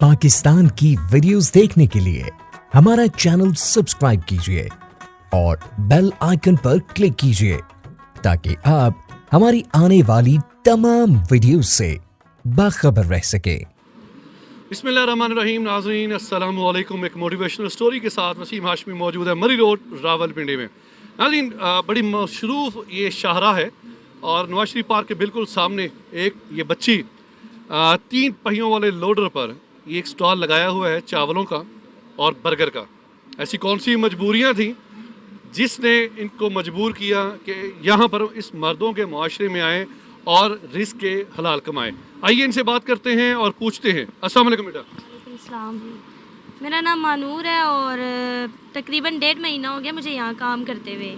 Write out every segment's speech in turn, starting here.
पाकिस्तान की वीडियोस देखने के लिए हमारा चैनल सब्सक्राइब कीजिए और बेल आइकन पर क्लिक कीजिए ताकि आप हमारी आने वाली तमाम वीडियोस से बाखबर रह सके। बिस्मिल्लाहिर्रहमानिर्रहीम। नाज़रीन अस्सलामु अलैकुम। एक मोटिवेशनल स्टोरी के साथ वसीम हाशमी मौजूद है मरी रोड रावलपिंडी में। नाज़रीन बड़ी मशरूफ ये शाहरा है और नवाज शरीफ पार्क के बिल्कुल सामने एक ये बच्ची 3 पहियों वाले लोडर पर ये एक स्टॉल लगाया हुआ है चावलों का और बर्गर का। ऐसी कौन सी मजबूरियाँ थी जिसने इनको मजबूर किया कि यहाँ पर इस मर्दों के मुआशरे में आए और रिस्क के हलाल कमाएं। आइए इनसे बात करते हैं और पूछते हैं। अस्सलाम वालेकुम बेटा। अस्सलाम। मेरा नाम मानूर है और तकरीबन 1.5 महीना हो गया मुझे यहाँ काम करते हुए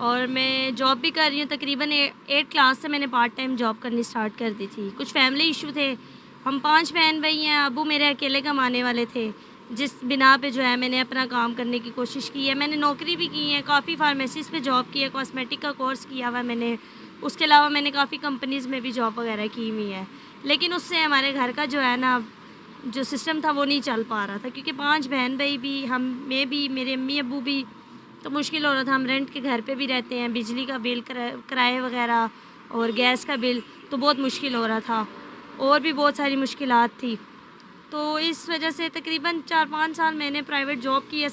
और मैं जॉब भी कर रही हूँ। तकरीबन 8 क्लास से मैंने पार्ट टाइम जॉब करनी स्टार्ट कर दी थी। कुछ फैमिली इशू थे, हम 5 बहन भाई हैं। अबू मेरे अकेले कमाने वाले थे, जिस बिना पे जो है मैंने अपना काम करने की कोशिश की है। मैंने नौकरी भी की है, काफ़ी फार्मेसीज़ पे जॉब की है, कॉस्मेटिक का कोर्स किया हुआ है मैंने। उसके अलावा मैंने काफ़ी कंपनीज़ में भी जॉब वगैरह की हुई है, लेकिन उससे हमारे घर का जो है ना जो सिस्टम था वो नहीं चल पा रहा था, क्योंकि 5 बहन भाई भी, हम मैं भी, मेरे अम्मी अबू भी, तो मुश्किल हो रहा था। हम रेंट के घर पे भी रहते हैं, बिजली का बिल, किराए वगैरह और गैस का बिल, तो बहुत मुश्किल हो रहा था और भी बहुत सारी मुश्किलात थी। तो इस वजह से तकरीबन 4-5 साल मैंने प्राइवेट जॉब की है,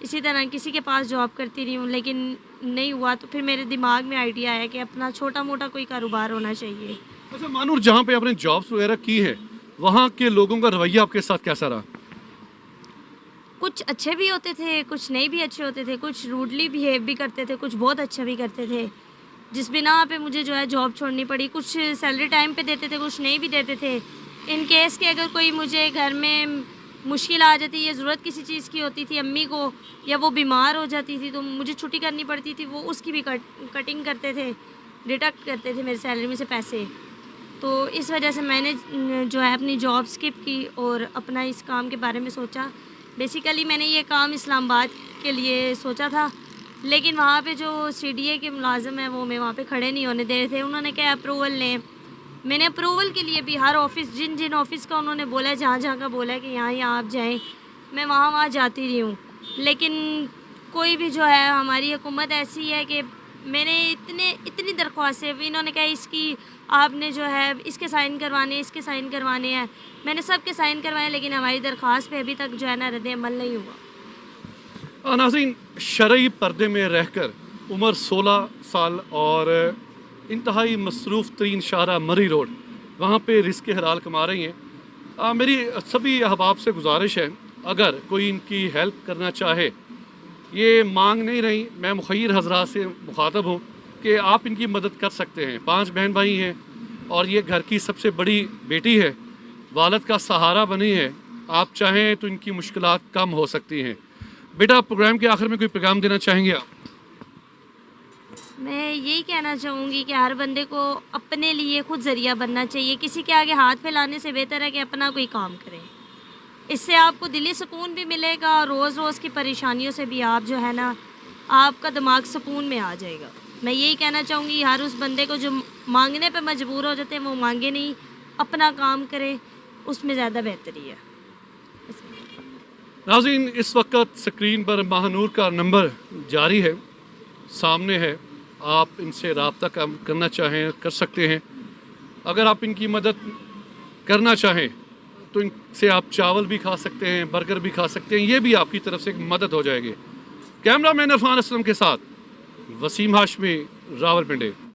इसी तरह किसी के पास जॉब करती रही हूँ, लेकिन नहीं हुआ। तो फिर मेरे दिमाग में आइडिया आया कि अपना छोटा मोटा कोई कारोबार होना चाहिए। अच्छा मानूर, जहाँ पे आपने जॉब्स वगैरह की है वहाँ के लोगों का रवैया आपके साथ कैसा रहा? कुछ अच्छे भी होते थे, कुछ नहीं भी अच्छे होते थे, कुछ रूडली बिहेव भी करते थे, कुछ बहुत अच्छा भी करते थे, जिस बिना पे मुझे जो है जॉब छोड़नी पड़ी। कुछ सैलरी टाइम पे देते थे, कुछ नहीं भी देते थे। इन केस के अगर कोई मुझे घर में मुश्किल आ जाती या ज़रूरत किसी चीज़ की होती थी अम्मी को, या वो बीमार हो जाती थी तो मुझे छुट्टी करनी पड़ती थी, वो उसकी भी कटिंग करते थे, डिडक्ट करते थे मेरे सैलरी में से पैसे। तो इस वजह से मैंने जो है अपनी जॉब स्किप की और अपना इस काम के बारे में सोचा। बेसिकली मैंने ये काम इस्लामाबाद के लिए सोचा था, लेकिन वहाँ पे जो CDA के मुलाजिम हैं वो मैं वहाँ पे खड़े नहीं होने दे रहे थे। उन्होंने क्या अप्रूवल लें, मैंने अप्रूवल के लिए भी हर ऑफ़िस, जिन ऑफ़िस का उन्होंने बोला है, जहाँ का बोला है कि यहाँ आप जाएं, मैं वहाँ जाती रही हूँ। लेकिन कोई भी जो है, हमारी हुकूमत ऐसी है कि मैंने इतनी दरख्वास्तें, इन्होंने कहा इसकी आपने जो है इसके साइन करवाने, इसके साइन करवाने हैं। मैंने सब के साइन करवाए, लेकिन हमारी दरख्वास्त पे अभी तक जो है ना रद्द अमल नहीं हुआ। नाज़रीन, शरई पर्दे में रहकर उम्र 16 साल और इंतहाई मसरूफ़ तरीन शाहरा मरी रोड, वहाँ पे रिस्क के हलाल कमा रही हैं। मेरी सभी अहबाब से गुजारिश है, अगर कोई इनकी हेल्प करना चाहे, ये मांग नहीं रही, मैं मुखय्यर हज़रात से मुखातब हूँ कि आप इनकी मदद कर सकते हैं। 5 बहन भाई हैं और ये घर की सबसे बड़ी बेटी है, वालिद का सहारा बनी है। आप चाहें तो इनकी मुश्किलात कम हो सकती हैं। बेटा, प्रोग्राम के आखिर में कोई पैगाम देना चाहेंगे आप? मैं यही कहना चाहूँगी कि हर बंदे को अपने लिए खुद ज़रिया बनना चाहिए। किसी के आगे हाथ फैलाने से बेहतर है कि अपना कोई काम करें। इससे आपको दिली सुकून भी मिलेगा और रोज़ की परेशानियों से भी आप जो है ना, आपका दिमाग सुकून में आ जाएगा। मैं यही कहना चाहूँगी हर उस बंदे को जो मांगने पे मजबूर हो जाते हैं, वो मांगे नहीं, अपना काम करे, उसमें ज़्यादा बेहतरी है। नाज़रीन, इस वक्त स्क्रीन पर महानूर का नंबर जारी है, सामने है। आप इनसे रब्ता करना चाहें कर सकते हैं। अगर आप इनकी मदद करना चाहें तो इनसे आप चावल भी खा सकते हैं, बर्गर भी खा सकते हैं, ये भी आपकी तरफ से एक मदद हो जाएगी। कैमरा मैन इरफान असलम के साथ वसीम हाशमी, रावलपिंडी।